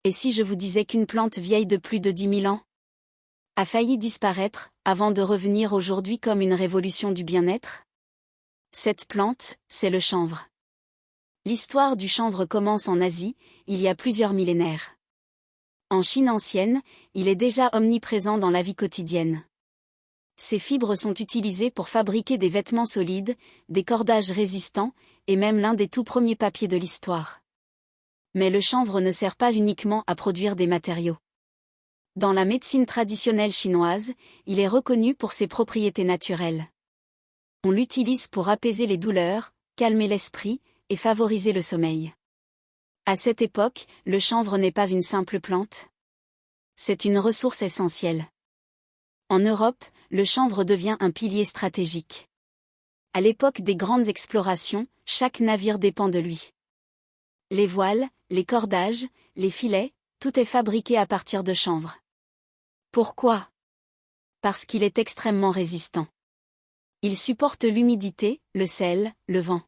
Et si je vous disais qu'une plante vieille de plus de 10 000 ans a failli disparaître, avant de revenir aujourd'hui comme une révolution du bien-être? Cette plante, c'est le chanvre. L'histoire du chanvre commence en Asie, il y a plusieurs millénaires. En Chine ancienne, il est déjà omniprésent dans la vie quotidienne. Ses fibres sont utilisées pour fabriquer des vêtements solides, des cordages résistants, et même l'un des tout premiers papiers de l'histoire. Mais le chanvre ne sert pas uniquement à produire des matériaux. Dans la médecine traditionnelle chinoise, il est reconnu pour ses propriétés naturelles. On l'utilise pour apaiser les douleurs, calmer l'esprit, et favoriser le sommeil. À cette époque, le chanvre n'est pas une simple plante. C'est une ressource essentielle. En Europe, le chanvre devient un pilier stratégique. À l'époque des grandes explorations, chaque navire dépend de lui. Les voiles, les cordages, les filets, tout est fabriqué à partir de chanvre. Pourquoi? Parce qu'il est extrêmement résistant. Il supporte l'humidité, le sel, le vent.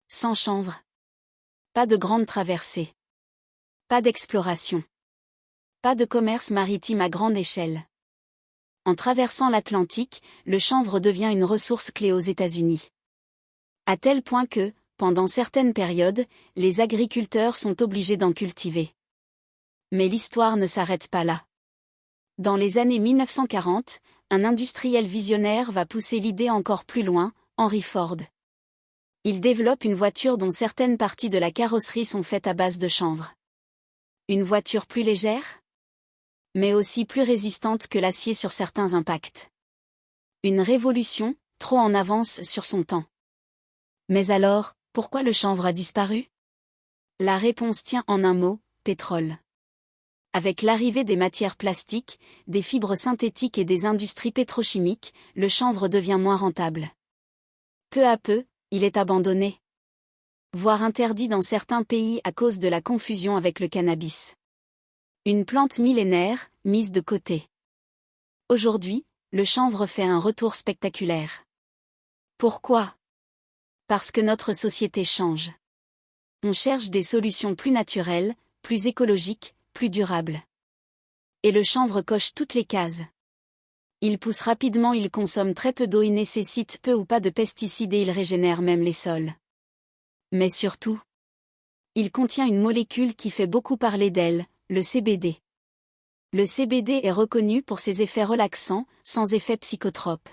Sans chanvre, pas de grande traversée. Pas d'exploration. Pas de commerce maritime à grande échelle. En traversant l'Atlantique, le chanvre devient une ressource clé aux États-Unis. À tel point que, pendant certaines périodes, les agriculteurs sont obligés d'en cultiver. Mais l'histoire ne s'arrête pas là. Dans les années 1940, un industriel visionnaire va pousser l'idée encore plus loin, Henry Ford. Il développe une voiture dont certaines parties de la carrosserie sont faites à base de chanvre. Une voiture plus légère, mais aussi plus résistante que l'acier sur certains impacts. Une révolution, trop en avance sur son temps. Mais alors, pourquoi le chanvre a disparu? La réponse tient en un mot, pétrole. Avec l'arrivée des matières plastiques, des fibres synthétiques et des industries pétrochimiques, le chanvre devient moins rentable. Peu à peu, il est abandonné, voire interdit dans certains pays à cause de la confusion avec le cannabis. Une plante millénaire, mise de côté. Aujourd'hui, le chanvre fait un retour spectaculaire. Pourquoi? Parce que notre société change. On cherche des solutions plus naturelles, plus écologiques, plus durables. Et le chanvre coche toutes les cases. Il pousse rapidement, il consomme très peu d'eau, il nécessite peu ou pas de pesticides et il régénère même les sols. Mais surtout, il contient une molécule qui fait beaucoup parler d'elle, le CBD. Le CBD est reconnu pour ses effets relaxants, sans effet psychotrope.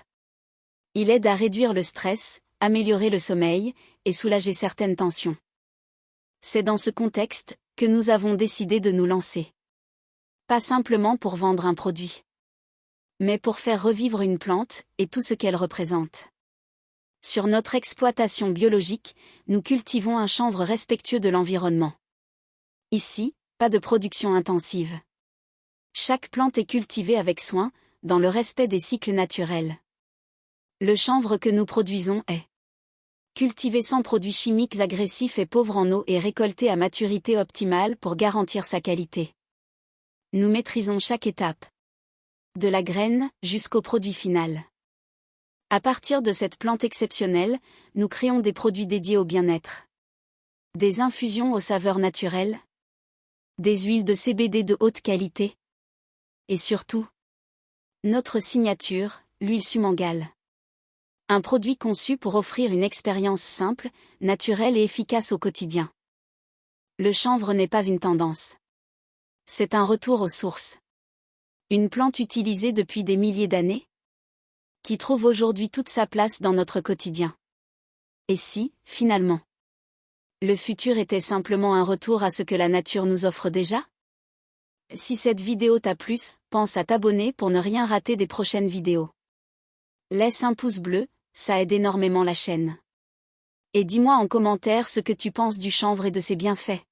Il aide à réduire le stress, améliorer le sommeil, et soulager certaines tensions. C'est dans ce contexte que nous avons décidé de nous lancer. Pas simplement pour vendre un produit, mais pour faire revivre une plante, et tout ce qu'elle représente. Sur notre exploitation biologique, nous cultivons un chanvre respectueux de l'environnement. Ici, pas de production intensive. Chaque plante est cultivée avec soin, dans le respect des cycles naturels. Le chanvre que nous produisons est cultivé sans produits chimiques agressifs et pauvre en eau et récolté à maturité optimale pour garantir sa qualité. Nous maîtrisons chaque étape, de la graine jusqu'au produit final. À partir de cette plante exceptionnelle, nous créons des produits dédiés au bien-être. Des infusions aux saveurs naturelles, des huiles de CBD de haute qualité. Et surtout, notre signature, l'huile Sumangale. Un produit conçu pour offrir une expérience simple, naturelle et efficace au quotidien. Le chanvre n'est pas une tendance. C'est un retour aux sources. Une plante utilisée depuis des milliers d'années, qui trouve aujourd'hui toute sa place dans notre quotidien. Et si, finalement, le futur était simplement un retour à ce que la nature nous offre déjà? Si cette vidéo t'a plu, pense à t'abonner pour ne rien rater des prochaines vidéos. Laisse un pouce bleu, ça aide énormément la chaîne. Et dis-moi en commentaire ce que tu penses du chanvre et de ses bienfaits.